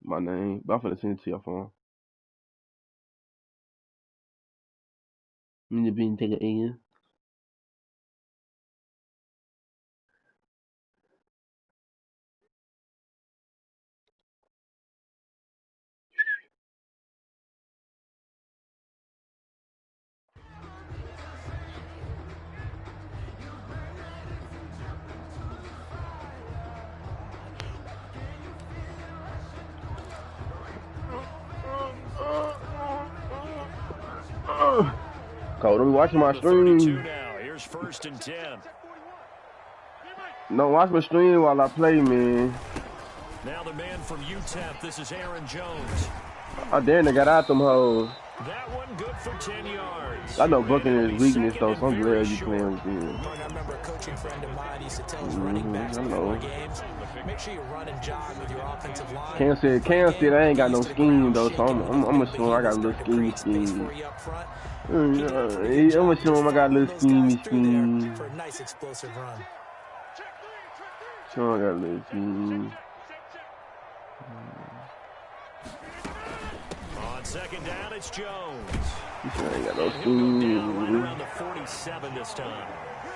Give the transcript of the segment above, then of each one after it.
my name. But I'm finna send it to your phone. You need to take it in. Cole, don't be watching my stream. Now. Here's 1st and 10. No, watch my stream while I play, man. Now the man from UTEP, this is Aaron Jones. I damn they got out them hoes. That one good for 10 yards. I know booking is weakness, though, so I'm glad you playing with him. I remember a coaching friend of mine used to tell his running backs before games, make sure you run and jog with your offensive line. Cam said I ain't got no scheme, though, so I'm assuming I got a little scheme. I'm assuming I got a little scheme. For a nice explosive run. Sure, I got a little scheme. On 2nd down, it's Jones. I ain't got no scheme. Right around the 47 this time.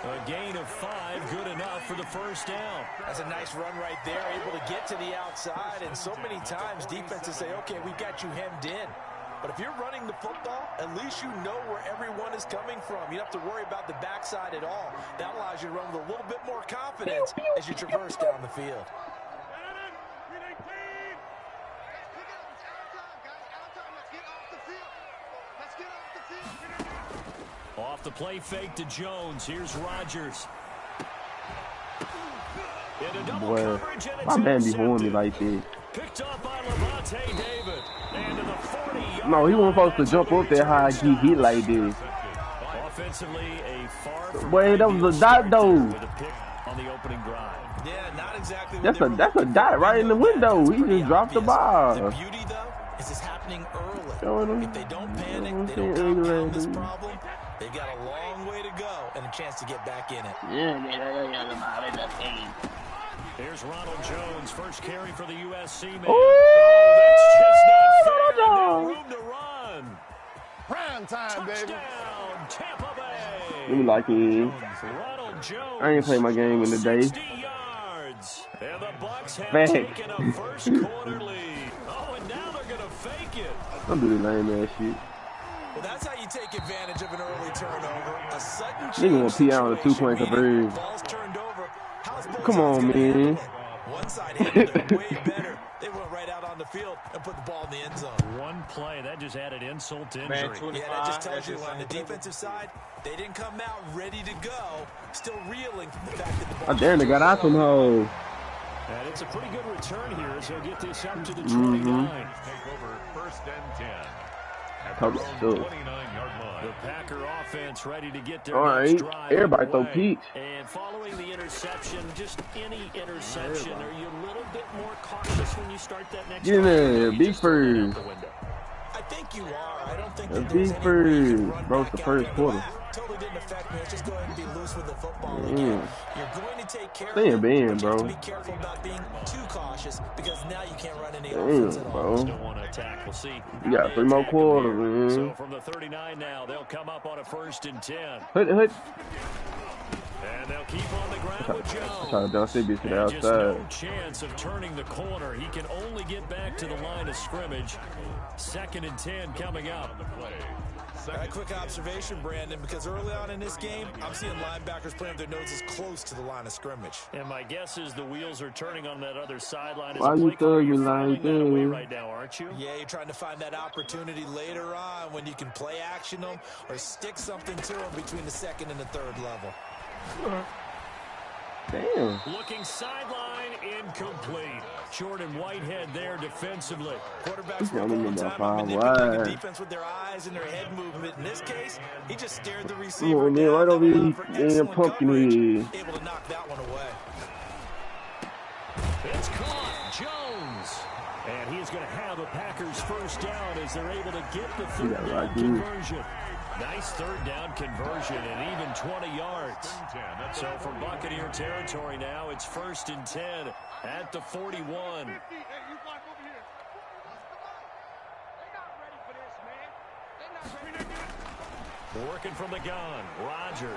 A gain of 5, good enough for the 1st down. That's a nice run right there, able to get to the outside. And so many times defenses say, okay, we've got you hemmed in. But if you're running the football, at least you know where everyone is coming from. You don't have to worry about the backside at all. That allows you to run with a little bit more confidence as you traverse down the field. Off the play fake to Jones. Here's Rodgers. Boy, my man be holding me like this. Picked up by Levante David. And to the 40. No, he wasn't supposed to jump up there high and get hit like this. Offensively, a far. Boy, that was a dot though. With a pick on the opening drive. Yeah, not exactly. That's a dot right in the window. He just dropped the ball. The beauty though is it's happening early. If they don't panic, they don't compound this problem. They've got a long way to go and a chance to get back in it. Here's Ronald Jones, first carry for the USC man. Oh, that's just not fair. No room to run. Prime time, baby. Touchdown, Tampa Bay. Let me like it. Ronald Jones. I ain't played my game in the day. 60 yards. And the Bucks have taken a first quarter lead. Oh, and now they're going to fake it. Don't do the lame ass shit. Well, that's how you take advantage of an early turnover. A sudden change. Nigga gonna pee out on a 2-point conversion. Balls turned over. Come on, man. One side handled it way better. They went right out on the field and put the ball in the end zone. One play, that just added insult to injury. Yeah, that just tells you on the defensive side, they didn't come out ready to go. Still reeling from the fact that the ball. I dare they got out some hoes. And it's a pretty good return here as they'll get this up to the 29. Take over 1st and 10. The Packer offense ready to get their all right, drive everybody underway. throw peaks. And following the interception, just any interception, are you a little bit more cautious when you start that next Get in there, big first. first. I think you are. I don't think That's that there's big any way you can first. run Bro, back it's the out first and quarter. laugh. Totally didn't affect me. Let's just go ahead and be loose with the football again. You're going to take care Stay in of it, band, but you have bro. to be careful about being too cautious because now you can't run any Damn, offense at all. bro. Still want to attack. We'll see. You got 3 more quarters, man. So from the 39 now, they'll come up on a 1st and 10. Hut. And they'll keep on the ground with Jones. Trying to bounce that bitch to the And just no outside. chance of turning the corner. He can only get back to the line of scrimmage. 2nd and 10 coming up. A quick observation, Brandon, because early on in this game, I'm seeing linebackers playing with their noses close to the line of scrimmage. And my guess is the wheels are turning on that other sideline. Why you thugging like that away that? right now, aren't you? Yeah, you're trying to find that opportunity later on when you can play action them or stick something to them between the 2nd and the 3rd level. Damn. Looking sideline, incomplete. Jordan Whitehead there defensively. Quarterbacks were only all the about time 5 manipulating wide. defense with their eyes and their head movement. In this case, he just stared the Come receiver on, man. down. Right over That here. allowed for Damn excellent pumpkin coverage. head. Able to knock that one away. It's caught. Jones. And he's going to have a Packers 1st down as they're able to get the 3rd down conversion. Nice 3rd down conversion and even 20 yards. So for Buccaneer territory now, it's 1st and 10 at the 41. Working from the gun, Rodgers.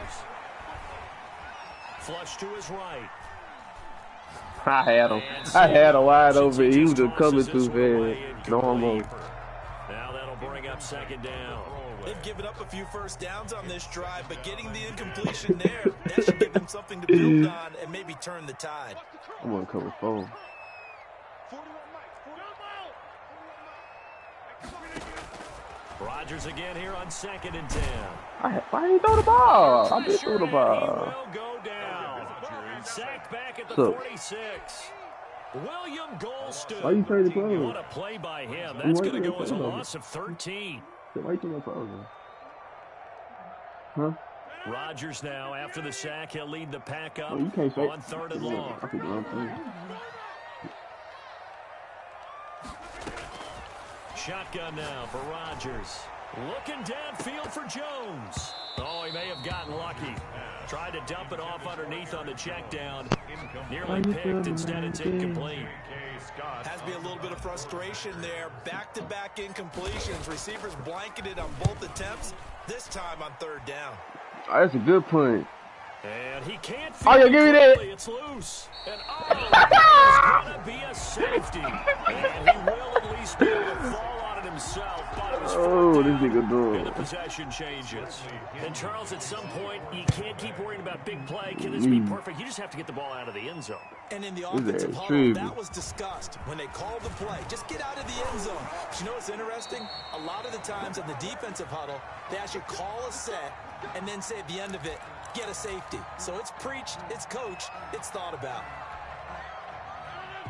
Flush to his right. I had him. I had a wide open. He was just coming too fast. No homo. Now that'll bring up second down. They've given up a few first downs on this drive, but getting the incompletion there, that should give them something to build on and maybe turn the tide. I'm going to cover 4. Rodgers again here on 2nd and 10. Why you throw the ball? I did throw the ball. He will go down. Sacked back at the So, 46. William Golston. why you trade the play? What a play by him. That's going to go as a loss of 13. Why you throw the play? Huh? Rodgers now, after the sack, he'll lead the pack up You can't say. on 3rd and long. I think I'm playing. Shotgun now for Rodgers. Looking downfield for Jones. Oh, he may have gotten lucky. Tried to dump it off underneath on the check down. Nearly picked. Instead, it's incomplete. Has to be a little bit of frustration there. Back-to-back incompletions. Receivers blanketed on both attempts. This time on 3rd down. Oh, that's a good point. And he can't Oh, yeah, give me that. It's loose. And it's going to be a safety. And he will at least be able to fall on it himself. But it was Oh, this nigga doing. and the possession changes. And Charles, at some point, you can't keep worrying about big play. Can this be perfect? You just have to get the ball out of the end zone. And in the offensive huddle, that was discussed when they called the play. Just get out of the end zone. But you know what's interesting? A lot of the times in the defensive huddle, they actually call a set and then say at the end of it, get a safety. So it's preached, it's coached, it's thought about.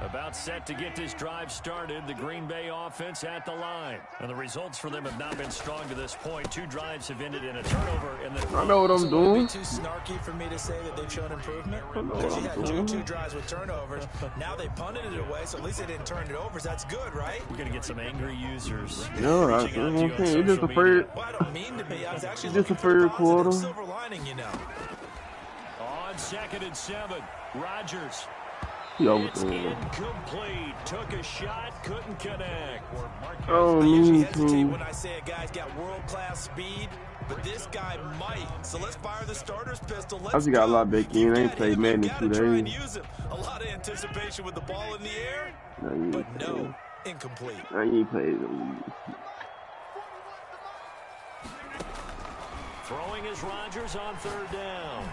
About set to get this drive started, the Green Bay offense at the line. And the results for them have not been strong to this point. 2 drives have ended in a turnover. And then I know what I'm doing. Would it be too snarky for me to say that they've shown improvement? Because you had two drives with turnovers. Now they punted it away, so at least they didn't turn it over. So that's good, right? We're going to get some angry users. No, that's what I'm saying. It's just a third. Well, I don't mean to be. I was actually Just a looking for the third quarter. positive silver lining, you know. On 2nd and 7, Rodgers. It's incomplete. Took a shot, couldn't connect. Oh, I usually me hesitate too. when I say a guy's got world-class speed, but this guy might. So let's fire the starter's pistol. I just got a lot back in. I ain't played Madden in 2 days. Use him. A lot of anticipation with the ball in the air, but no, incomplete. I ain't played the league. Throwing is Rodgers on 3rd down.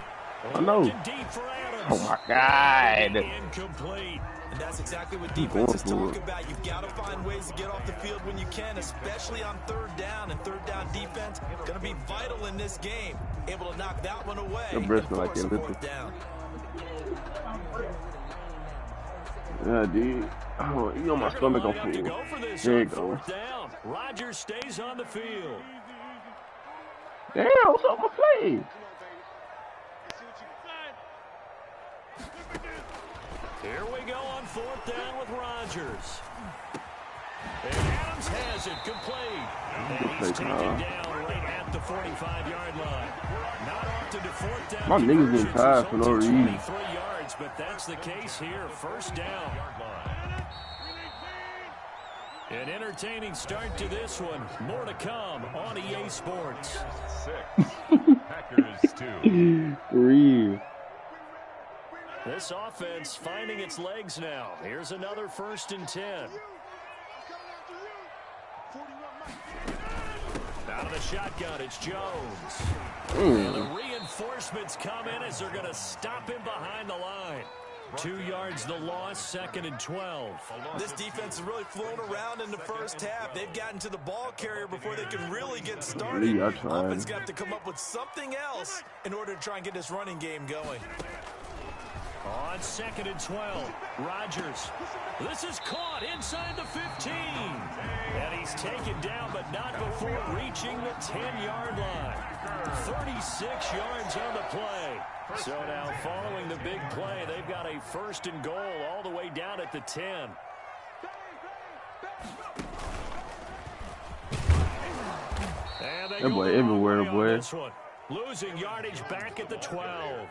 I know. Deep for Adams. Oh my God. Incomplete. And that's exactly what defenses talk about. You've got to find ways to get off the field when you can, especially on 3rd down. And 3rd down defense going to be vital in this game. Able to knock that one away. Your breath like that. 4th down. Yeah, dude. Oh, you on my stomach on full. There you go. Down. Rodgers stays on the field. Damn, what's up with my play? Here we go on 4th down with Rodgers. And Adams has it complete. And he's taken down right at the 45-yard line. Not often to 4th down. My niggas getting tired for no reason. 23 yards, but that's the case here. 1st down. An entertaining start to this one. More to come on EA Sports. 6. Packers 2. Real. This offense finding its legs now. Here's another 1st and 10. Out of the shotgun, it's Jones. And the reinforcements come in as they're going to stop him behind the line. 2 yards the loss, 2nd and 12. This defense has really flown around in the first half. They've gotten to the ball carrier before they can really get started. Yeah, Offense got to come up with something else in order to try and get this running game going. On 2nd and 12, Rodgers. This is caught inside the 15. And he's taken down, but not before reaching the 10-yard line. 36 yards on the play. So now following the big play, they've got a 1st and goal all the way down at the 10. And that boy everywhere, boy. Losing yardage back at the 12.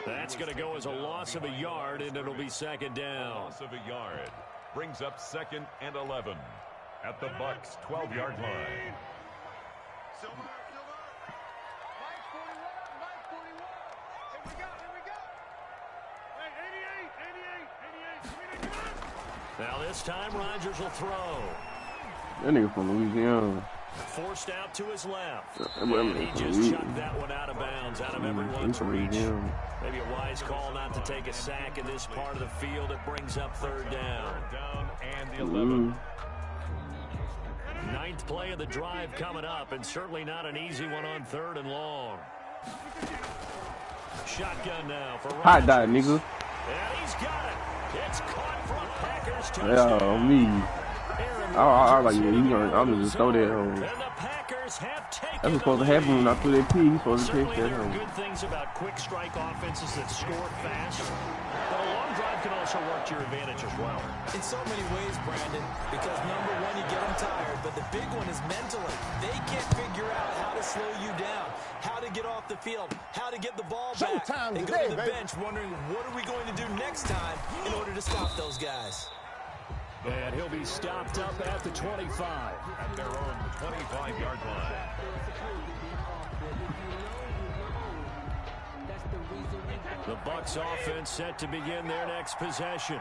That's going to go as a loss of a yard, and it'll be 2nd down. Loss of a yard brings up 2nd and 11 at the Bucs' 12-yard line. Now this time, Rodgers will throw. That nigga from Louisiana. Forced out to his left. And he just chucked that one out of bounds, out of everyone's reach. Maybe a wise call not to take a sack in this part of the field. It brings up third down. And the 11. Ninth play of the drive coming up, and certainly not an easy one on third and long. Shotgun now for Rodgers. Hot dog, nigga. And he's got it. It's caught from Packers touchdown. Yeah, me. I like it. I'm just throw that home. That's what's supposed to happen when I threw that P. He's supposed to take that home. Good things about quick strike offenses that score fast, but a long drive can also work to your advantage as well. In so many ways, Brandon, because number one, you get them tired, but the big one is mentally. They can't figure out how to slow you down, how to get off the field, how to get the ball back. They go to the bench wondering, what are we going to do next time in order to stop those guys? And he'll be stopped up at the 25. At their own 25-yard line. The Bucs offense set to begin their next possession.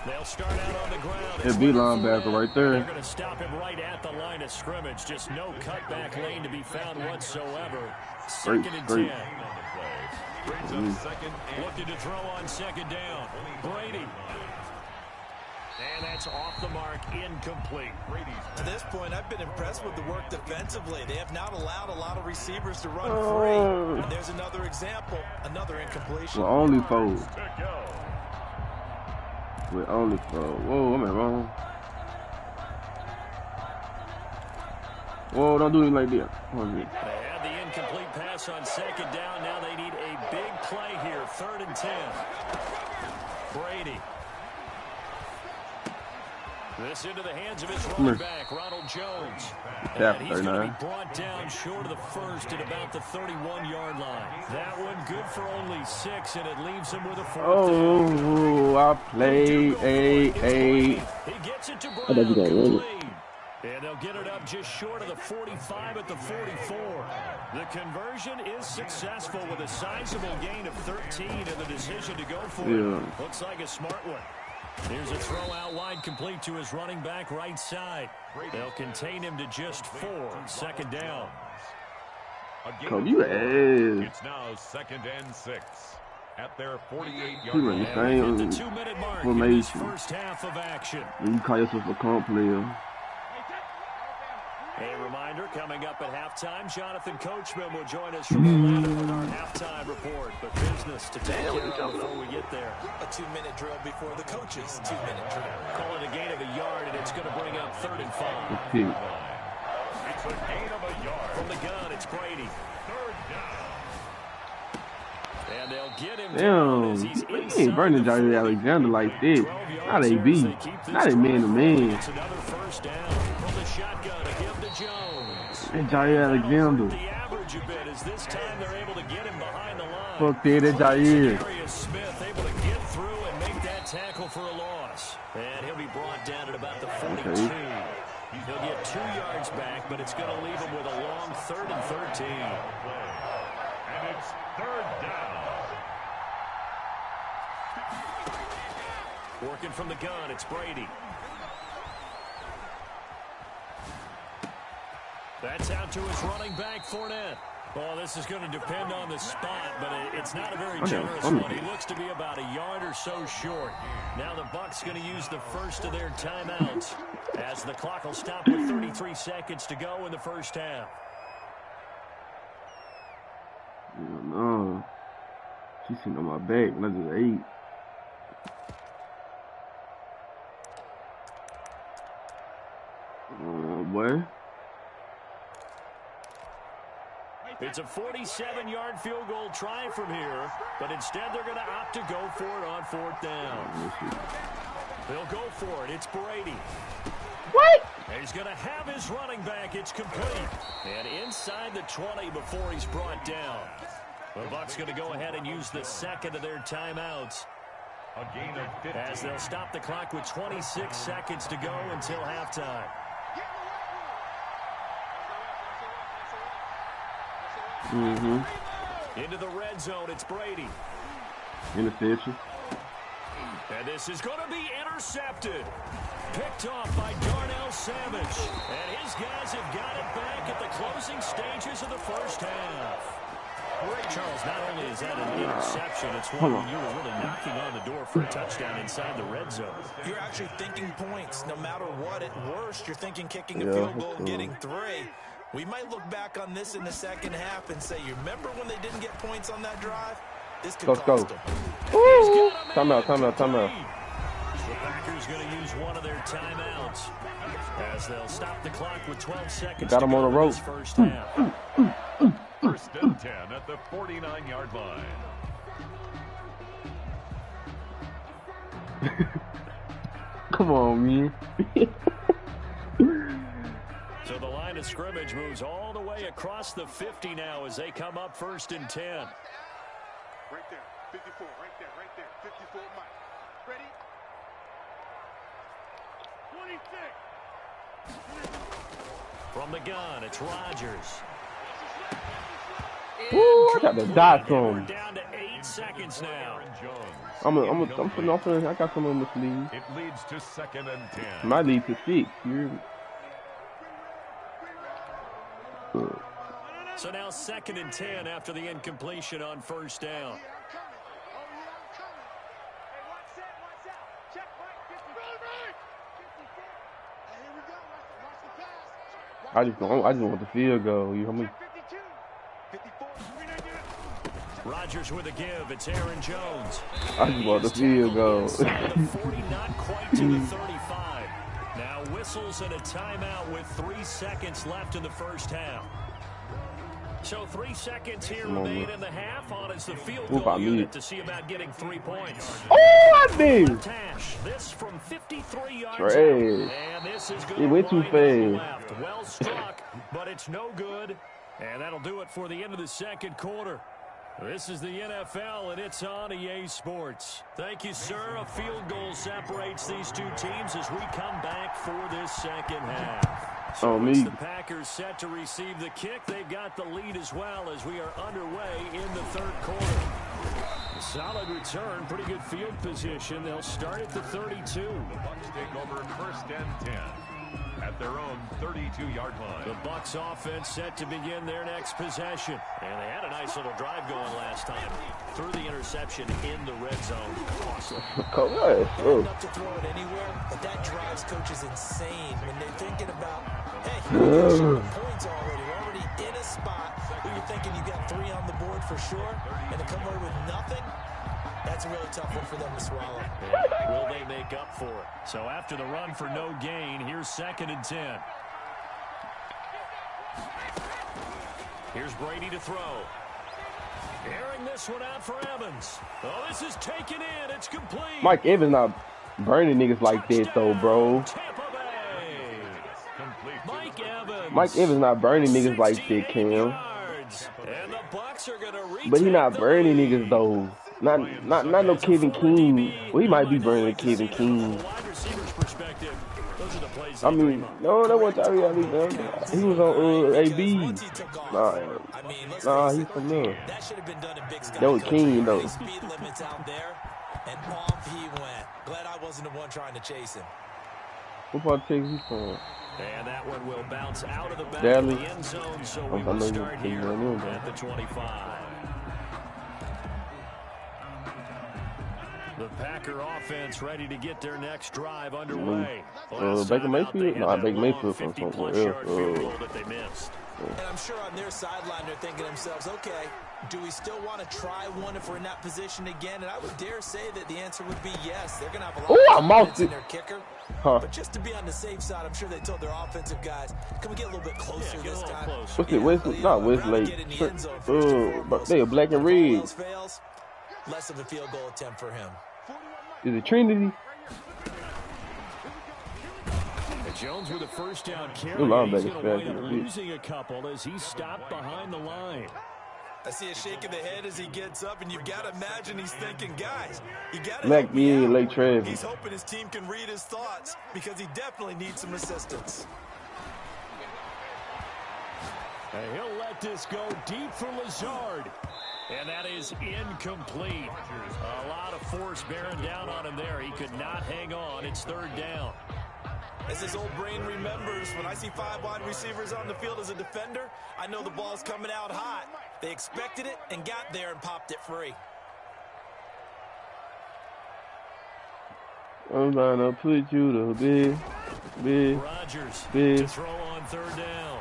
They'll start out on the ground. It'd be linebacker right there. They're going to stop him right at the line of scrimmage. Just no cutback lane to be found whatsoever. Second and 10. Looking to throw on second down. Brady. And that's off the mark, incomplete. To this point, I've been impressed with the work defensively. They have not allowed a lot of receivers to run free. And there's another example, another incompletion. Well, only four. With only four. Whoa, I'm wrong. Whoa, don't do it like that. They had the incomplete pass on second down. Now they need a big play here. 3rd and 10. Brady. This into the hands of his running back, Ronald Jones. And he's going to be brought down short of the first at about the 31-yard line. That one good for only 6, and it leaves him with a 4th down. Oh, I played He gets it to Brown. And they'll get it up just short of the 45 at the 44. The conversion is successful with a sizable gain of 13 and the decision to go for it. Looks like a smart one. Here's a throw out wide complete to his running back right side. They'll contain him to just 4. 2nd down. Come you ass. It's now 2nd and 6 at their 48-yard line. The 2-minute mark in this first half of action. You call yourself a comp player. A reminder, coming up at halftime, Jonathan Coachman will join us from Atlanta with our halftime report. But business to take care of before we get there. A 2-minute drill before the coach's 2-minute drill. Call it a gain of a yard, and it's going to bring up 3rd and 5. It's a gain of a yard. From the gun, it's Brady. 3rd down. And they'll get him down as he's inside. Burning Jair Alexander like this. Not a B. Not a man-to-man. It's another 1st down from the shotgun to give to Jones. And Jair Alexander. The average a bit is this time they're able to get him behind the line. Fuck that, Jair. Smith able to get through and make that tackle for a loss. And he'll be brought down at about the 42. Okay. He'll get 2 yards back, but it's going to leave him with a long 3rd and 13. And it's 3rd down. Working from the gun, it's Brady. That's out to his running back, Fournette. Well, this is going to depend on the spot, but it's not a very generous one. He looks to be about a yard or so short. Now the Bucs going to use the first of their timeouts as the clock will stop with 33 seconds to go in the first half. No. She's sitting on my back. Let's just eat. Boy. It's a 47-yard field goal try from here, but instead they're going to opt to go for it on 4th down. They'll go for it. It's Brady. What? And he's going to have his running back. It's complete. And inside the 20 before he's brought down. The Bucs going to go ahead and use the second of their timeouts. A gain of 15. As they'll stop the clock with 26 seconds to go until halftime. Into the red zone, it's Brady. Interception. And this is going to be intercepted. Picked off by Darnell Savage. And his guys have got it back at the closing stages of the first half. Charles, not only is that an interception, it's one where you were really knocking on the door for a touchdown inside the red zone. You're actually thinking points. No matter what, at worst, you're thinking kicking a field goal and getting 3. We might look back on this in the second half and say, you remember when they didn't get points on that drive? This could cost them. Woo! Time out. The Packers going to use one of their timeouts as they'll stop the clock with 12 seconds. Got him on the rope. First half. First and 10 at the 49-yard line. Come on, man. So the line of scrimmage moves all the way across the 50 now as they come up first and 10. Right there, 54, right there, 54, Mike. Ready? 26. From the gun, it's Rodgers. Ooh, I got the dots We're on. down to 8 seconds now. I'm putting off. I got some on this lead. It leads to 2nd and 10. My lead to 6. You're... So now 2nd and 10 after the incompletion on first down. I just want the field goal. You know what I mean? Rodgers with a give. It's Aaron Jones. I just want the field goal. The 40, not quite to the 35. Now whistles and a timeout with 3 seconds left in the first half. So 3 seconds here remain in the half on as the field goal unit to see about getting 3 points. Oh, I did. This from 53 yards out. And this is good. It went too fast. Well struck, but it's no good. And that'll do it for the end of the second quarter. This is the NFL, and it's on EA Sports. Thank you, sir. A field goal separates these two teams as we come back for this second half. So it's the Packers set to receive the kick. They've got the lead as well as we are underway in the third quarter. A solid return, pretty good field position. They'll start at the 32. The Bucs take over 1st and 10 at their own 32-yard line. The Bucs offense set to begin their next possession. And they had a nice little drive going last time. Threw the interception in the red zone. Awesome. Enough to throw it anywhere, but that drives coaches insane when they're thinking about, hey, we're showing points already. We're already in a spot where you're thinking you got 3 on the board for sure, and to come away with nothing, that's a really tough one for them to swallow. Yeah. Will they make up for it? So after the run for no gain, here's 2nd and 10. Here's Brady to throw. Airing this one out for Evans. Oh, this is taken in. It's complete. Mike Evans not burning niggas like that, though, bro. Tampa Bay. Mike Evans not burning niggas like that, Cam. And the Bucs are gonna but he not burning niggas, though. Not no Kevin King. Well, he might be burning Kevin King. I mean, no, that wasn't Tyree. He was on AB. Nah, he's from there. That was King, though. Speed limits out there, and off he went. Glad I wasn't the one trying to chase him. What part of Texas he from? And that one will bounce out of the back Dallas. of the end zone, so we will start here at the 25. The Packer offense ready to get their next drive underway. Baker Mayfield? No, Baker Mayfield from somewhere else. That they missed. And I'm sure on their sideline they're thinking to themselves, okay, do we still want to try one if we're in that position again? And I would dare say that the answer would be yes. They're going to have a lot of confidence in their kicker. But just to be on the safe side, I'm sure they told their offensive guys, can we get a little bit closer this time? What's it? Not Westlake. But they are black and red. Less of a field goal attempt for him. Is it Trinity? Jones with a first down carry. He's going to wind up losing a couple as he stopped behind the line. I see a shake of the head as he gets up, and you've got to imagine he's thinking, guys, you got to Black being late Travis. He's hoping his team can read his thoughts because he definitely needs some assistance. And he'll let this go deep for Lazard. And that is incomplete. A lot of force bearing down on him there. He could not hang on. It's third down. As his old brain remembers, when I see 5 wide receivers on the field as a defender, I know the ball's coming out hot. They expected it and got there and popped it free. I'm gonna put you to bed. Rodgers big. to throw on third down.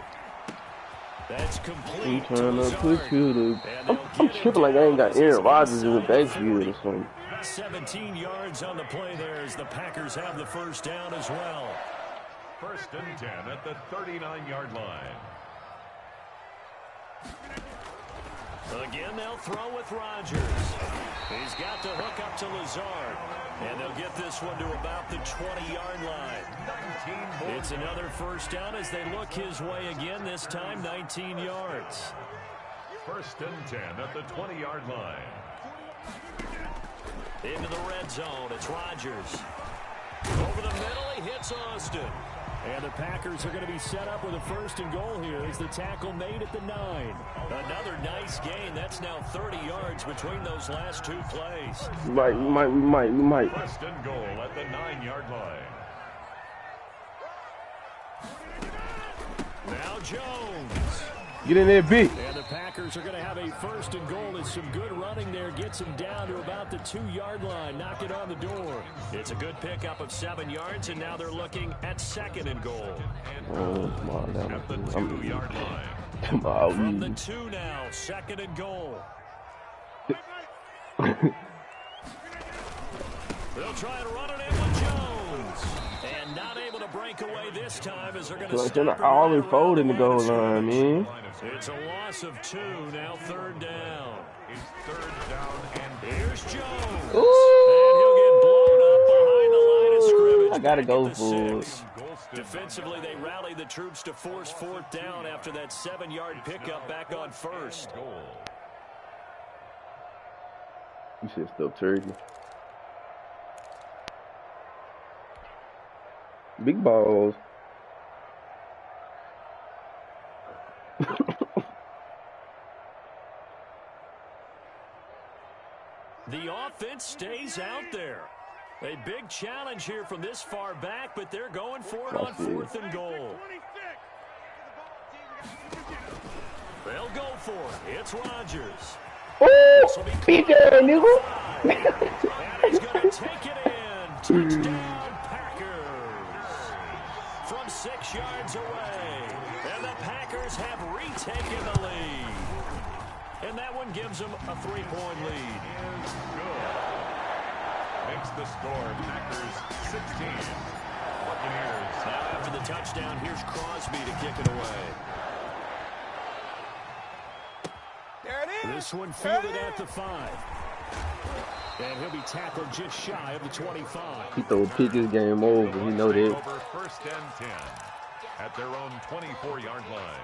That's complete. I'm trying to put you to. I'm tripping like I ain't got Aaron Rodgers in the backfield or something. 17 yards on the play there as the Packers have the first down as well. First and 10 at the 39-yard line. Again, they'll throw with Rodgers. He's got to hook up to Lazard. And they'll get this one to about the 20-yard line. It's another first down as they look his way again, this time 19 yards. First and 10 at the 20-yard line. Into the red zone, it's Rodgers. Over the middle, he hits Austin. And the Packers are going to be set up with a first and goal here as the tackle made at the 9. Another nice gain. That's now 30 yards between those last 2 plays. We might. First and goal at the 9-yard line. Now Jones. Get in there, B. And the Packers are going to have a first and goal. It's some good running there. Gets him down to about the 2-yard line. Knock it on the door. It's a good pickup of 7 yards, and now they're looking at second and goal. Oh, come on, At the 2-yard line. Come on. From the 2 now, second and goal. They'll try to run it in with Jones. And not able to break away this time as they're going to stop. I always fold in the goal line, man. It's a loss of 2, now third down. It's third down and Here's Jones. Ooh. And he'll get blown up behind the line of scrimmage. I gotta back go at the for it. 6. Defensively, they rally the troops to force fourth down after that 7-yard pickup back on first. You should still turkey. Big balls. The offense stays out there. A big challenge here from this far back, but they're going for it on fourth and goal. They'll go for it. It's Rodgers. Oh, big nigga. And he's going to take it in. Touchdown, Packers. From 6 yards away. And the Packers have retaken the lead. And that one gives them a 3-point lead. makes the score Packers 16. Buccaneers. Now after the touchdown, here's Crosby to kick it away. There it is. This one fielded at the 5. And he'll be tackled just shy of the 25. He throw a pick his game over. He know that. Over first and 10 at their own 24-yard line.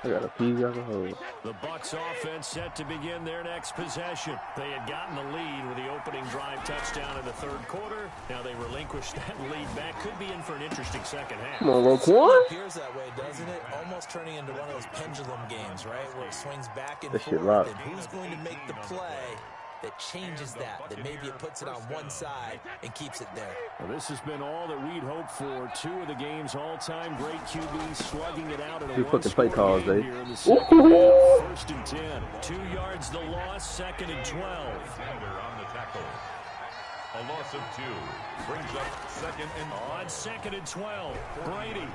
I got a piece I can hold. The Bucs offense set to begin their next possession. They had gotten the lead with the opening drive touchdown in the third quarter. Now they relinquished that lead back. Could be in for an interesting second half. Come on, Roquan. It appears that way, doesn't it? Almost turning into one of those pendulum games, right? Where it swings back and That shit forth. rock. And who's going to make the play that changes that maybe it puts it on one side and keeps it there? Well, this has been all that we'd hoped for. 2 of the game's all-time great QBs slugging it out in a Good fucking play calls, game eh? here in the second half. First and 10. 2 yards the loss, second and 12. Alexander on the tackle. A loss of 2 brings up second and On second and 12, Brady.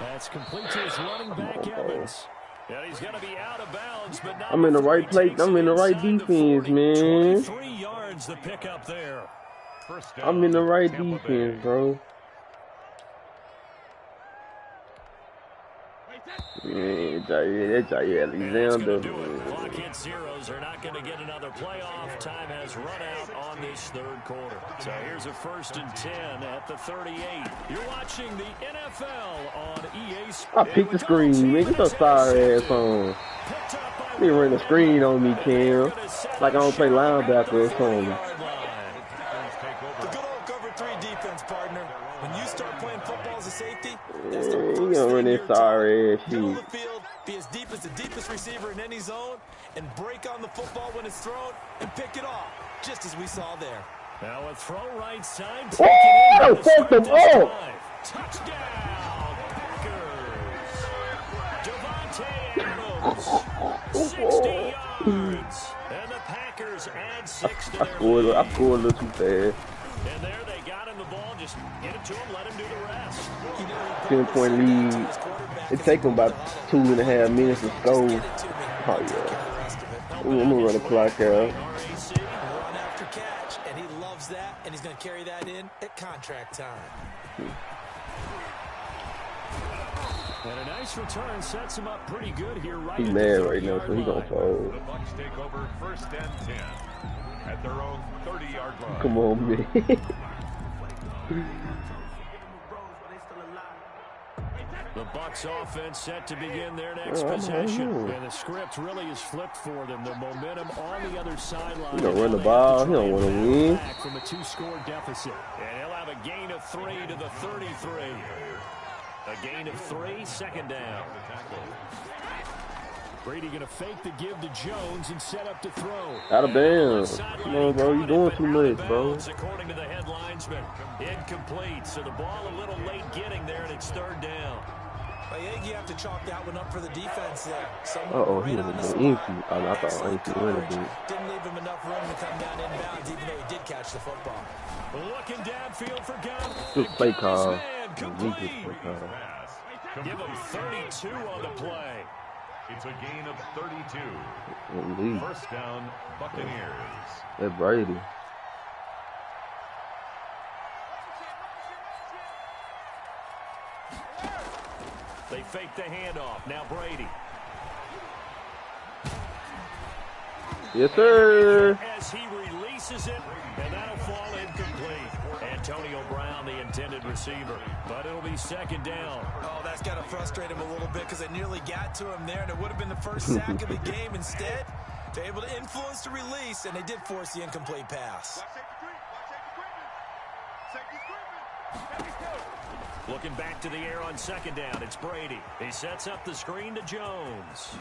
That's complete to his running back, Evans. And he's going to be out of bounds, but not I'm in the before he right place. takes I'm it in the right inside defense, 40. man. 23 yards the pickup there. first down. I'm in the right Tampa defense, Bay. bro. Yeah, Jair Alexander. Clock hits zeros. They're not going to get another playoff. Time has run out on this third quarter. So here's a first and 10 at the 38. You're watching the NFL on EA Sports. I picked the screen, man. Get your sorry ass on. They run the screen on me, Cam. Like I don't play linebacker or something. The good old cover 3 defense, partner. When you start playing football as a safety, that's the You first thing run that you're sorry ass middle of shit. the field, be as deep as the deepest receiver in any zone, and break on the football when it's thrown and pick it off, just as we saw there. Now a throw right side. Oh, fuck them up. Touchdown, Packers. Devontae Adams, 60 yards. And the Packers add 6 to their lead. I scored a little too fast. And there they got him the ball. Just get it to him, let him do the rest. 10-point lead. It take them about 2.5 minutes to score. Oh, yeah. I'm going to run the clock out. Run after catch, and he loves that, and he's going to carry that in at contract time. And a nice return sets him up pretty good here. Right He's mad right now, so he's going to fold. The Bucs take over 1st and 10 at their own 30-yard line. Come on, man. The Bucs offense set to begin their next possession. And the script really is flipped for them. The momentum on the other sideline. He don't run the ball. He don't want to win. From a 2-score deficit. And he'll have a gain of 3 to the 33. A gain of 3, 2nd down. Brady going to fake the give to Jones and set up to throw. Out of bounds. Come on, bro. You doing too much, bro. According to the headlinesman, incomplete. So the ball a little late getting there, and it's 3rd down. I think you have to chalk that one up for the defense there. He was a bit empty. I thought empty running back. Didn't leave him enough room to come down inbounds, even though he did catch the football. Looking downfield for Gunn. Good play call. Give him 32 on the play. It's a gain of 32. 1st down, Buccaneers. That's Brady. They fake the handoff. Now Brady. Yes, sir. As he releases it, and that'll fall incomplete. Antonio Brown, the intended receiver, but it'll be 2nd down. Oh, that's got to frustrate him a little bit because they nearly got to him there, and it would have been the first sack of the game. Instead, they're able to influence the release, and they did force the incomplete pass. Looking back to the air on 2nd down, it's Brady. He sets up the screen to Jones.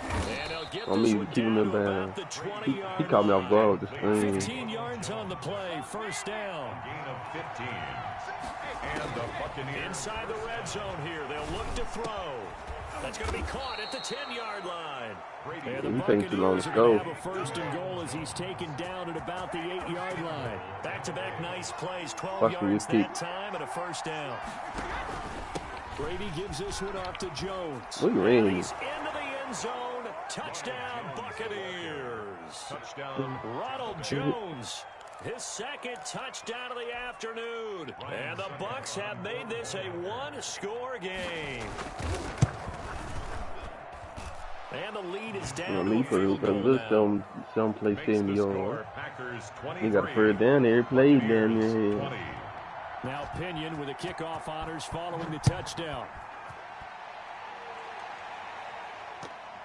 And he'll get this one down to about the 20-yard He caught me off guard with the screen. 15 yards on the play, 1st down. Gain of 15. And the Buccaneers. Inside the red zone here, they'll look to throw. That's going to be caught at the 10-yard line. And the Buccaneers are going to have a 1st and goal as he's taken down at about the 8-yard line. Back-to-back nice plays, 12 yards that time and a 1st down. Brady gives this one off to Jones. He's into the end zone. Touchdown, Buccaneers. Touchdown, Ronald Jones. His 2nd touchdown of the afternoon. And the Bucs have made this a 1-score game. And the lead is down. Some play 70 yards. He got a 3rd down there. He played down there. Now Pinion with the kickoff honors following the touchdown.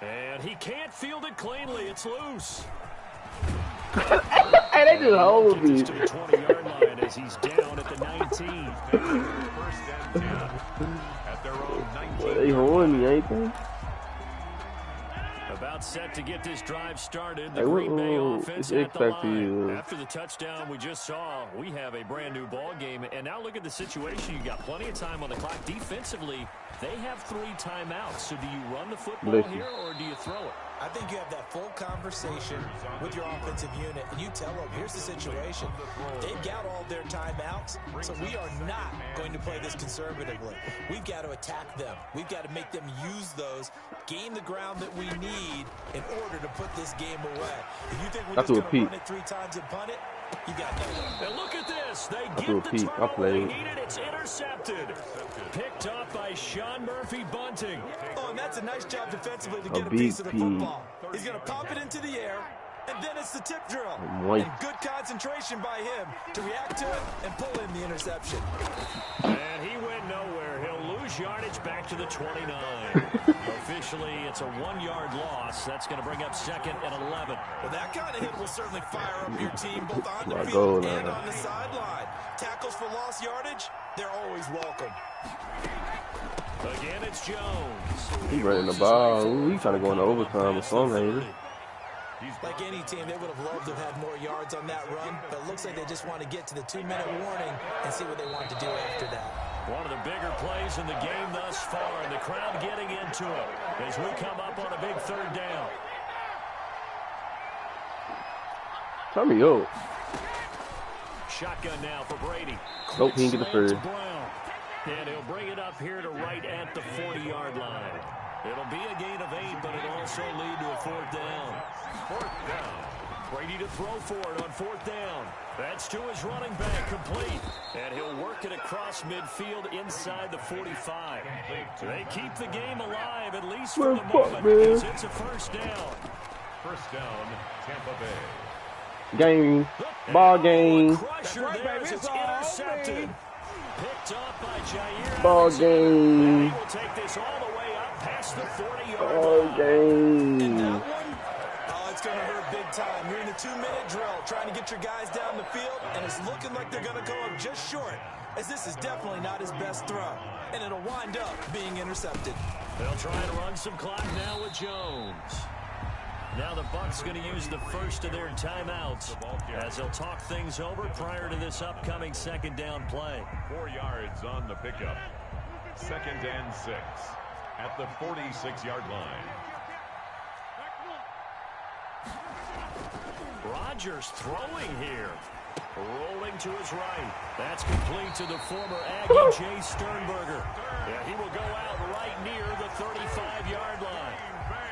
And he can't field it cleanly. It's loose. Hey, they just hold me. To the 20-yard line as he's down at the 19. 1st and 10 at their own 19. They horny, ain't they? About set to get this drive started. The Green Bay offense at the line. After the touchdown we just saw, we have a brand new ball game. And now look at the situation. You got plenty of time on the clock. Defensively, they have 3 timeouts. So do you run the football here or do you throw it? I think you have that full conversation with your offensive unit, and you tell them, here's the situation. They've got all their timeouts, so we are not going to play this conservatively. We've got to attack them. We've got to make them use those, gain the ground that we need in order to put this game away. If you think we're just going to run it 3 times and punt it, you got nothing. And look at this. They get the turnover they needed. It's intercepted. Picked off by Sean Murphy Bunting. Oh, and that's a nice job defensively to get a piece of the football. He's going to pop it into the air, and then it's the tip drill. And good concentration by him to react to it and pull in the interception. And he went nowhere. He'll lose yardage back to the 29. Officially, it's a 1-yard loss. That's going to bring up 2nd and 11. Well, that kind of hit will certainly fire up your team both on the field and on the sideline. Tackles for lost yardage, they're always welcome. Again, it's Jones. He running the ball. Ooh, he trying to go into overtime or something. Like any team, they would have loved to have had more yards on that run, but it looks like they just want to get to the 2-minute warning and see what they want to do after that. One of the bigger plays in the game thus far, and the crowd getting into it as we come up on a big third down. Turn me up. Shotgun now for Brady. Nope, he didn't get the first. And he'll bring it up here to right at the 40-yard line. It'll be a gain of 8, but it'll also lead to a fourth down. Fourth down. Brady to throw for it on fourth down. That's to his running back, complete. And he'll work it across midfield inside the 45. They keep the game alive, at least for the moment, because it's a first down. First down, Tampa Bay. Game. Ball game. Crusher there as it's intercepted. Picked off by Jair. Ball game. He will take this all the way up past the 40-yard line. Ball game. And that one, oh, it's going to hurt big time. You're in a 2-minute drill trying to get your guys down the field, and it's looking like they're going to go up just short, as this is definitely not his best throw. And it'll wind up being intercepted. They'll try and run some clock now with Jones. Now the Bucs going to use the first of their timeouts as they'll talk things over prior to this upcoming second down play. 4 yards on the pickup. 2nd and 6 at the 46-yard line. Rodgers throwing here. Rolling to his right. That's complete to the former Aggie, Jay Sternberger. Yeah, he will go out right near the 35-yard line.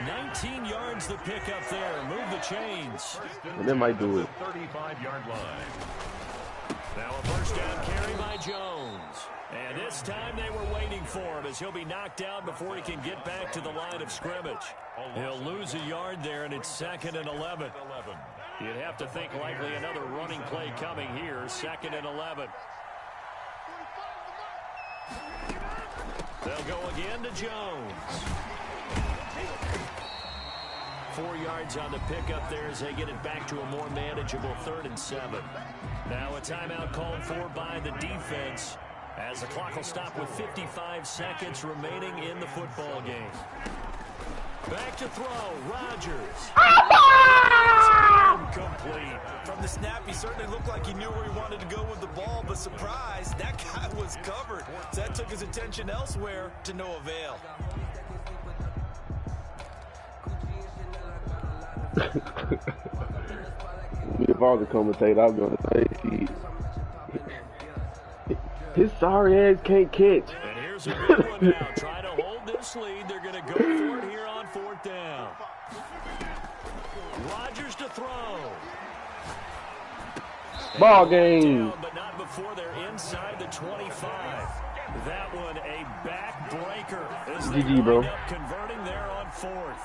19 yards the pickup there. Move the chains. And they might do it. 35-yard line. Now a first down carry by Jones. And this time they were waiting for him as he'll be knocked down before he can get back to the line of scrimmage. He'll lose a yard there, and it's 2nd and 11. You'd have to think likely another running play coming here. 2nd and 11. They'll go again to Jones. 4 yards on the pickup there as they get it back to a more manageable 3rd and 7. Now a timeout called for by the defense as the clock will stop with 55 seconds remaining in the football game. Back to throw, Rodgers. Incomplete. From the snap, he certainly looked like he knew where he wanted to go with the ball, but surprise, that guy was covered. So that took his attention elsewhere to no avail. If I was a commentator, I was going to say, his sorry ass can't catch. And here's a good one now. Try to hold this lead. They're going to go for it here on 4th down. Rodgers to throw. Ball game. Down, but not before they're inside the 25. That one a backbreaker. GG, bro. Converting there on 4th.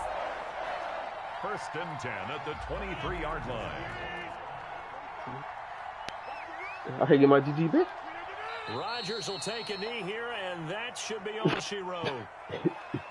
1st and 10 at the 23-yard line. I can get my GG back. Rodgers will take a knee here, and that should be all she wrote.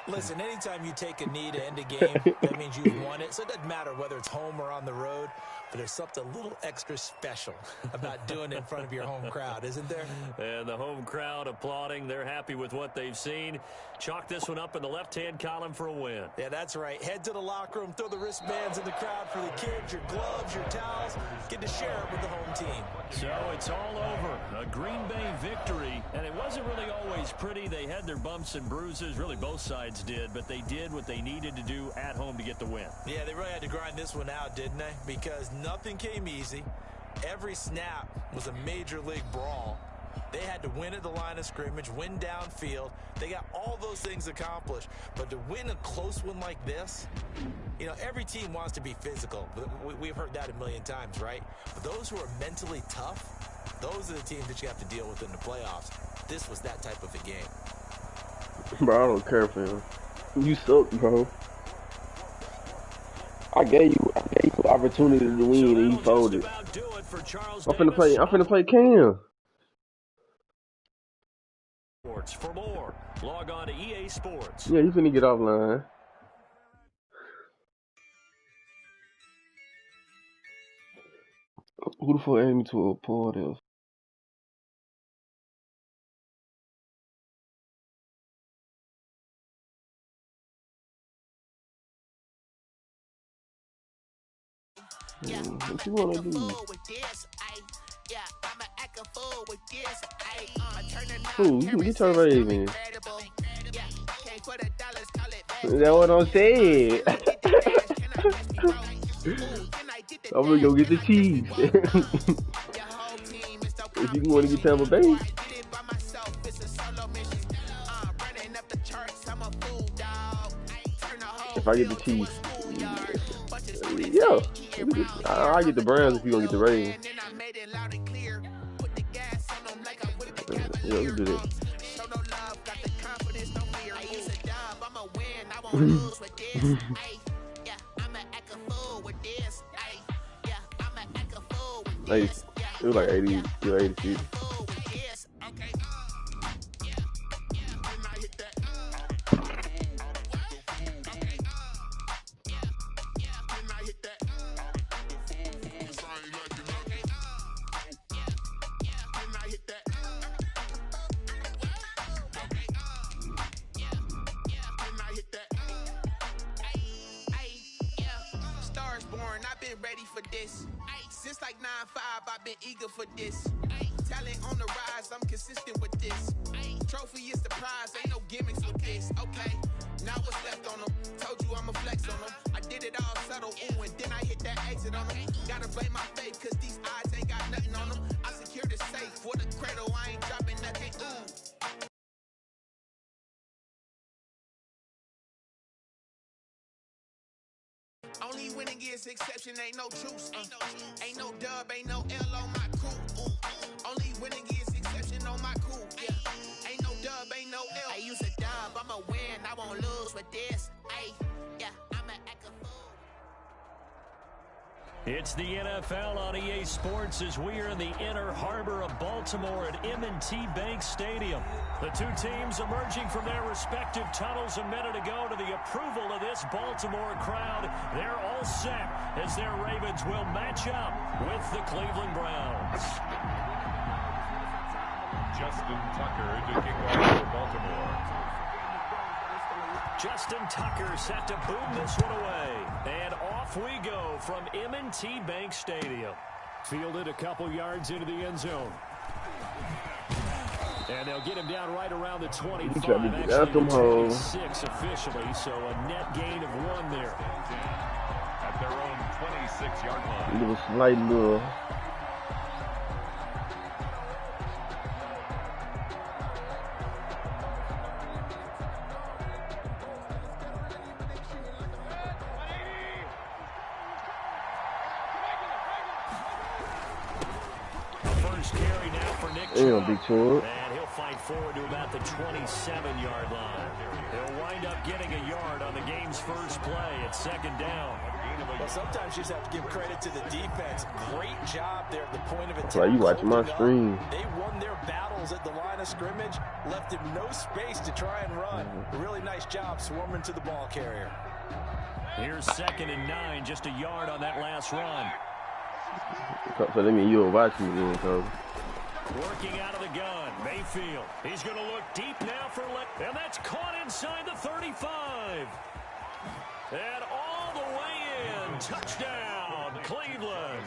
Listen, anytime you take a knee to end a game, that means you've won it. So it doesn't matter whether it's home or on the road, but there's something a little extra special about doing it in front of your home crowd, isn't there? And the home crowd applauding. They're happy with what they've seen. Chalk this one up in the left-hand column for a win. Yeah, that's right. Head to the locker room, throw the wristbands in the crowd for the kids, your gloves, your towels. Get to share it with the home team. So it's all over. A Green Bay victory, and it wasn't really always pretty. They had their bumps and bruises. Really, both sides did, but they did what they needed to do at home to get the win. Yeah, they really had to grind this one out, didn't they? Because nothing came easy. Every snap was a major league brawl. They had to win at the line of scrimmage, win downfield. They got all those things accomplished. But to win a close one like this, you know, every team wants to be physical. We've heard that a million times, right? But those who are mentally tough, those are the teams that you have to deal with in the playoffs. This was that type of a game. Bro, I don't care for him. You suck, bro. I gave you the opportunity to win, and you folded. I'm finna play Cam. For more, log on to EA Sports. Yeah, you finna get offline. Who the fuck added me to a party? What you wanna do? Ooh, you can get your Ravens. That's what I'm saying. I'm gonna go get the Chiefs. If you want to get Tampa Bay. If I get the Chiefs, yeah. I get the Browns if you gonna get the Ravens. Yeah, we do that. Like, it was like 80 to 86. Since like 9-5, I've been eager for this. Talent on the rise, I'm consistent with this. Trophy is the prize, ain't no gimmicks with this. Okay, now what's left on them? Told you I'ma flex on them. I did it all subtle, ooh, and then I hit that exit on them. Gotta blame my faith, cause these odds ain't got nothing on them. I secured the safe for the cradle, I ain't dropping nothing, ooh. Only winning is exception, ain't no truce. Ain't no dub, ain't no L on my crew. Only winning is exception on my crew. Yeah. Ain't no dub, ain't no L. I use a dub, I'ma win, I won't lose with this. Yeah, I'ma act a fool. It's the NFL on EA Sports as we are in the inner harbor of Baltimore at M&T Bank Stadium. The two teams emerging from their respective tunnels a minute ago to the approval of this Baltimore crowd. They're all set as their Ravens will match up with the Cleveland Browns. Justin Tucker to kick off for Baltimore. Justin Tucker set to boom this one away. And off we go from M&T Bank Stadium. Fielded a couple yards into the end zone. And they'll get him down right around the 25. Actually, the 26 officially, so a net gain of 1 there. At their own 26-yard line. Little slight little. Damn, big short. And he'll fight forward to about the 27-yard line. He'll wind up getting a yard on the game's first play at 2nd down. Well, sometimes you just have to give credit to the defense. Great job there at the point of attack. Like you watching my screen. They won their battles at the line of scrimmage, left him no space to try and run. Really nice job swarming to the ball carrier. Here's 2nd and 9, just a yard on that last run. So that means you'll watch me then, so. Working out of the gun, Mayfield. He's going to look deep now for and that's caught inside the 35. And all the way in. Touchdown, Cleveland.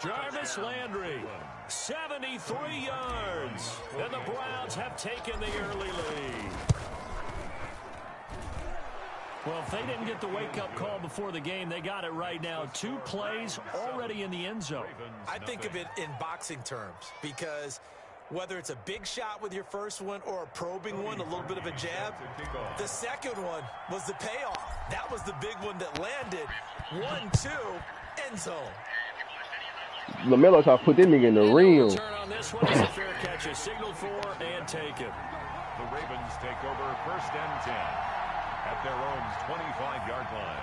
Jarvis Landry, 73 yards. And the Browns have taken the early lead. Well, if they didn't get the wake-up call before the game, they got it right now. 2 plays already in the end zone. I think of it in boxing terms because whether it's a big shot with your first one or a probing one, a little bit of a jab, the second one was the payoff. That was the big one that landed. 1-2, end zone. LaMelo tried to put that nigga in the ring. Turn on this one is a fair catch. A signal for and take it. The Ravens take over 1st and 10. At their own 25-yard line.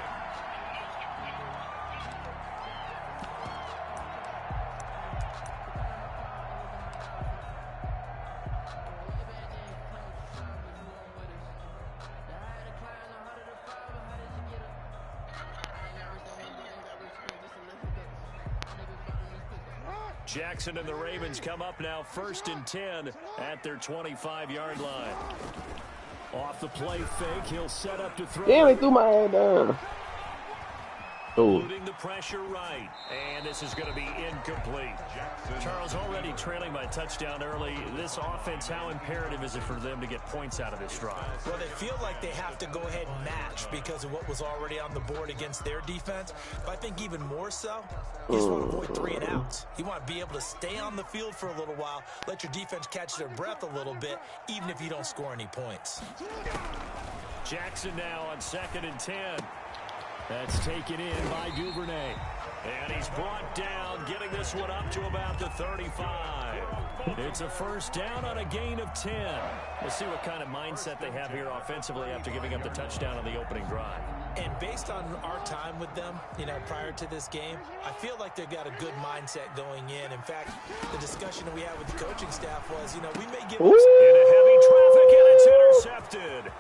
Jackson and the Ravens come up now 1st and 10 at their 25-yard line. Off the play fake, he'll set up to throw. Damn, he threw my head down. eluding the pressure right. And this is going to be incomplete. Charles, already trailing by a touchdown early. This offense, how imperative is it for them to get points out of this drive? Well, they feel like they have to go ahead and match because of what was already on the board against their defense. But I think even more so, you just want to avoid 3 and outs. You want to be able to stay on the field for a little while, let your defense catch their breath a little bit, even if you don't score any points. Jackson now on 2nd and 10. That's taken in by Duvernay. And he's brought down, getting this one up to about the 35. It's a first down on a gain of 10. We'll see what kind of mindset they have here offensively after giving up the touchdown on the opening drive. And based on our time with them, prior to this game, I feel like they've got a good mindset going in. In fact, the discussion we had with the coaching staff was, we may give up into heavy traffic, and it's intercepted.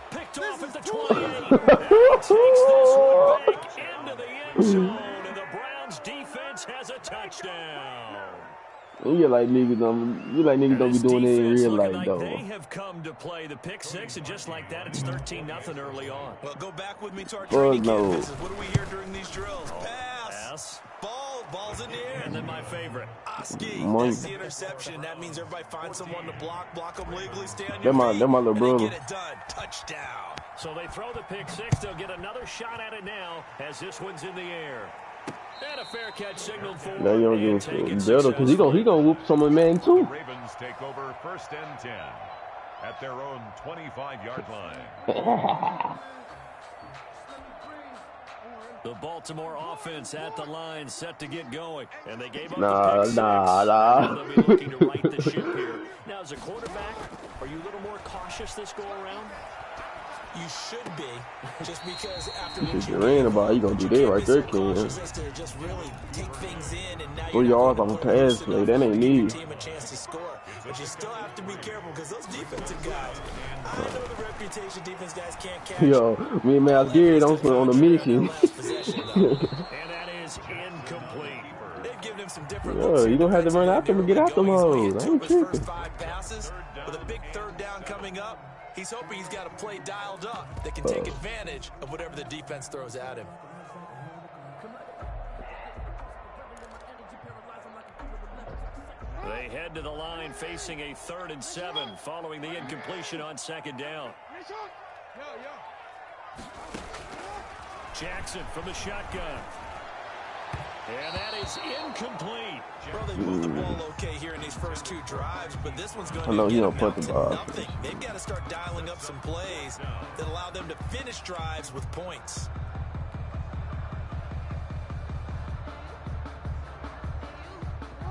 Picked off at the 28. Now takes this one back into the end zone, and the Browns defense has a touchdown. You like niggas don't be doing it in real life, though. They have come to play the pick 6, and just like that, it's 13-0 early on. Well, go back with me to our training camp visits. What do we hear during these drills? Pass. Ball's in the air. And then my favorite. Oski. That's the interception. That means everybody finds someone to block them legally, stay on your feet, my little brother. get it done. Touchdown. So they throw the pick 6. They'll get another shot at it now as this one's in the air. And a fair catch signaled for. Now you're going to get better because he gonna whoop some man too. The Ravens take over 1st and 10 at their own 25-yard line. The Baltimore offense at the line, set to get going, and they gave up the pick 6. They'll be looking to right the ship here. Now, as a quarterback, are you a little more cautious this go around? You should be, just because after what you ran about, you gonna do that right there, Ken. Just really take things in, and now 3 yards on the pass play, that ain't need. Team a chance to score, but you still have to be careful because those defensive guys. I know the reputation defense guys can't catch. Yo, me and Miles Garrett on a mission. And that is incomplete. They've given him some different looks. You gonna have to run after him and get after him. I ain't tripping. 5 passes with a big 3rd down coming up. He's hoping he's got a play dialed up that can take advantage of whatever the defense throws at him. They head to the line facing a 3rd and 7 following the incompletion on 2nd down. Jackson from the shotgun. And that is incomplete. Well, they moved the ball okay here in these first 2 drives, but this one's going to get nothing. They've got to start dialing up some plays that allow them to finish drives with points.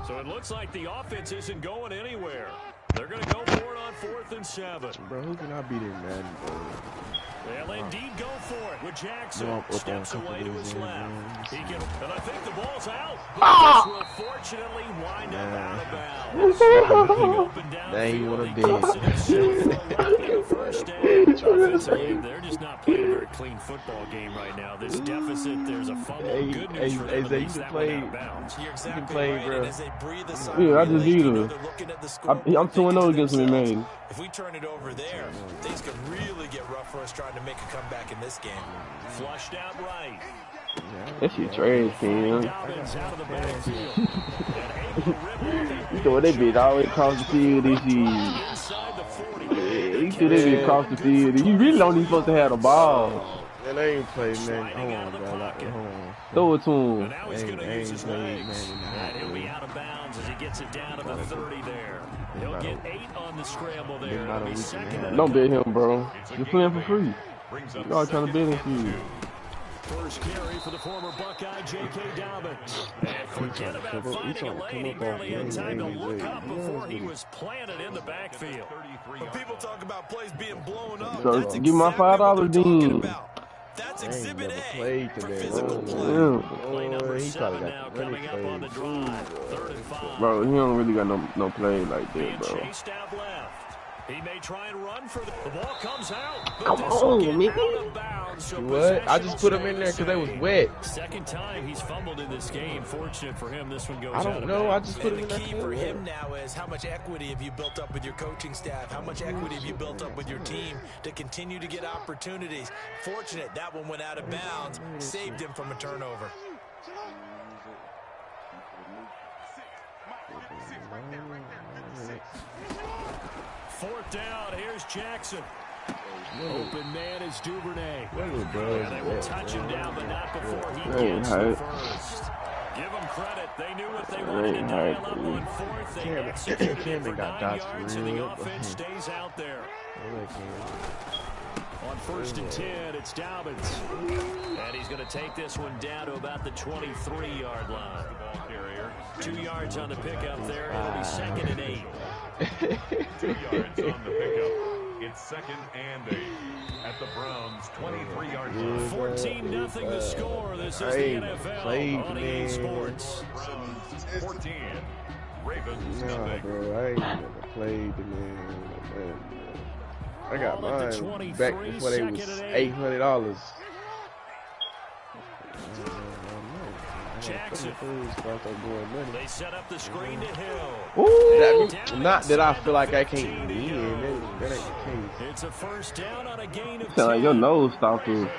So it looks like the offense isn't going anywhere. They're going to go for it on 4th and 7. Bro, who can I beat in Madden, bro? They'll indeed go for it with Jackson. Steps away to his left. He can, and I think the ball's out. But this will fortunately wind up out of bounds. That ain't what I did. First down. They're just not playing a very clean football game right now. This deficit, there's a fumble. Good news for them. You can play. You're exactly you can play, right. bro. And as they breathe a sigh Yeah, I of just relief, need they're him. looking at the I'm 2-0 against him, man. If we turn it over there, things could really get rough for us trying to make a comeback in this game. Flushed out right. That shit trash, Ken. Dobbins out of the backfield. You throw that bitch all the way across the field this year. Inside the 40. Yeah, you threw that bitch across the field. You really don't even supposed to have the ball. Man, I ain't played, man. Hold on, bro. Hold on. Throw it to him. Now he's going to use his legs. And he'll be out of bounds as he gets it down to the 30 there. He'll get 8 on the scramble there. It'll be 2nd. Don't bet him, bro. You're playing for free. Y'all trying to bet him for you. First carry for the former Buckeye, J.K. Dobbins. And forget about finding a lane. He barely had time to look up before he was planted in the backfield. When people talk about plays being blown up, So that's give me my exactly $5 then. That's I ain't exhibit never A played for today. physical play. Play number he 7 probably now got coming up on the drive. 3rd and 5. Bro, he don't really got no play like Being that, bro. chased out left. He may try and run for the ball comes out. But Come this will on, get man. out of bounds So What? I just put him in there because they was wet. Second time he's fumbled in this game. Fortunate for him, this one goes I don't know. I just put him in The there. key for him now is how much equity have you built up with your coaching staff? How much equity have you built up with your team to continue to get opportunities? Fortunate that one went out of bounds, saved him from a turnover. Fourth down, here's Jackson. Open man is Duvernay. Yeah, They will touch him down, but not before he gets the first. Give them credit. They knew what they wanted to dial up on fourth. They executed it for 9 yards, and the offense stays out there. On 1st and 10, it's Dobbins. And he's going to take this one down to about the 23-yard line. 2 yards on the pickup there. It'll be 2nd and 8. 2 yards on the pickup. It's 2nd and 8 at the Browns' 23-yard line. 14-0 the score. This is the NFL on EA Sports. Browns 14, Ravens Nah, nothing. bro, I ain't never played the man. I got mine back before they was $800. Jackson. They set up the screen to Hill. Ooh, not that I feel like I can't win. That ain't the case. It's a first down on a gain of 10. Sound like your nose stopping. It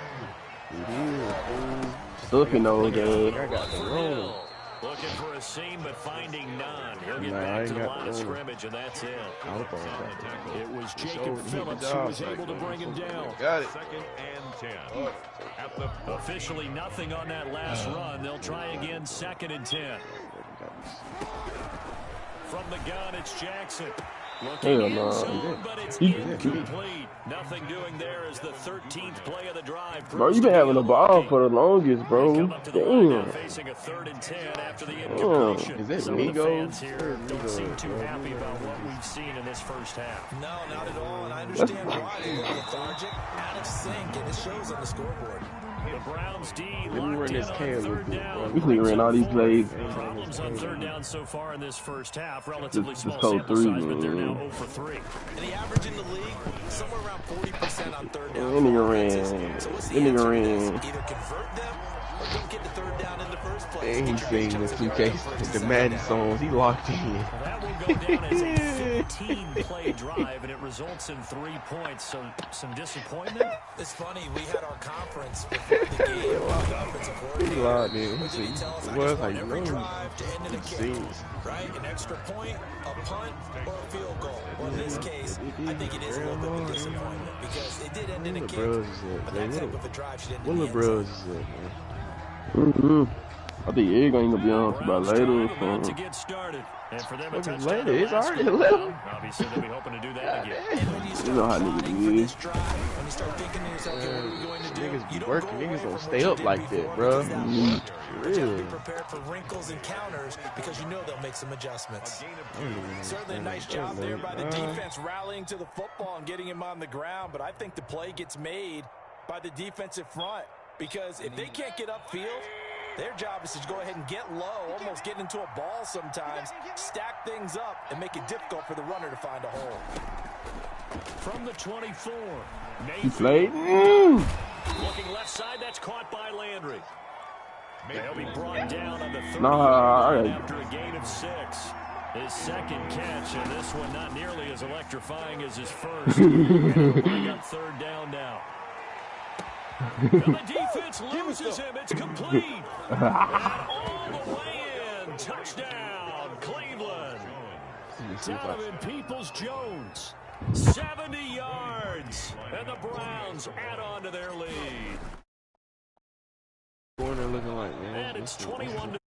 is, fool. Stuffy nose, I got the roll. Looking for a seam, but finding none. He'll get Nah, I back ain't to the got line the of roll. scrimmage, and that's it. It was Showed Jacob me the Phillips who job was able to site, bring him though. down. Got it. 2nd and 10 at the Officially nothing on that last run. They'll try again, 2nd and 10. From the gun, it's Jackson. Looking in zone, but it's incomplete. Nothing doing there as the 13th play of the drive. Bro, you been having the ball for the longest, bro. Come up to the line now, Damn. facing a 3rd and 10 after the incompletion. Is that Some of the fans Migos? here don't seem too happy about what we've seen in this first half. No, not at all, and I understand why they look lethargic, out of sync, and it shows on the scoreboard. The Browns D Let me locked run in this on cam 3rd with you, down. This nigga ran all these plays. Problems on 3rd down so far in this first half. Relatively Just small code sample 3, size, but they're man. now 0 for 3. And the average in the league, somewhere around 40% on 3rd down. That nigga ran. So what's That the nigga answer to ran. this? Either convert them or don't get the 3rd down in the first place. And he's singing the 2K, the Madden songs. He locked in. That will go down as a 15-play drive, and it results in 3 points. So some disappointment. It's funny, we had our conference before the game with the offensive He coordinator. locked in. What did he tell us? I Well, just it's want like, every no, drive to end in a kick, scenes. right? An extra point, a punt, or a field goal. Well, in this case, I think it is a little bit of a disappointment because it did end in a What kick, little bros is that, but man? that type of a drive should end What in the little end bros zone. is that, man? I think Egg ain't gonna be on by Browns later or drive about to something. get started. And for them, a Fuck is touchdown later? to It's last already score. 11. Obviously, they'll be hoping to do that again. And when you You start know how planning niggas for is. this drive, when you start thinking to yourself, okay, what are we going to do? Niggas be You don't working. go away Niggas from don't what stay you up did like that, before bro. because that worked. But you have to be Real. prepared for wrinkles and counters because you know they'll make some adjustments. Certainly a nice job there by the defense rallying to the football and getting him on the ground, but I think the play gets made by the defensive front because if they can't get upfield, their job is to go ahead and get low, almost get into a ball sometimes, stack things up, and make it difficult for the runner to find a hole. From the 24, He played? looking left side, that's caught by Landry. They'll be brought down on the 30 Nah, after a gain of 6. His second catch, and this one not nearly as electrifying as his first. And it'll bring up 3rd down now. And the defense loses him. It's complete. And all the way in. Touchdown, Cleveland. Donovan Peoples-Jones. 70 yards. And the Browns add on to their lead. Corner looking like, man. And it's 21 to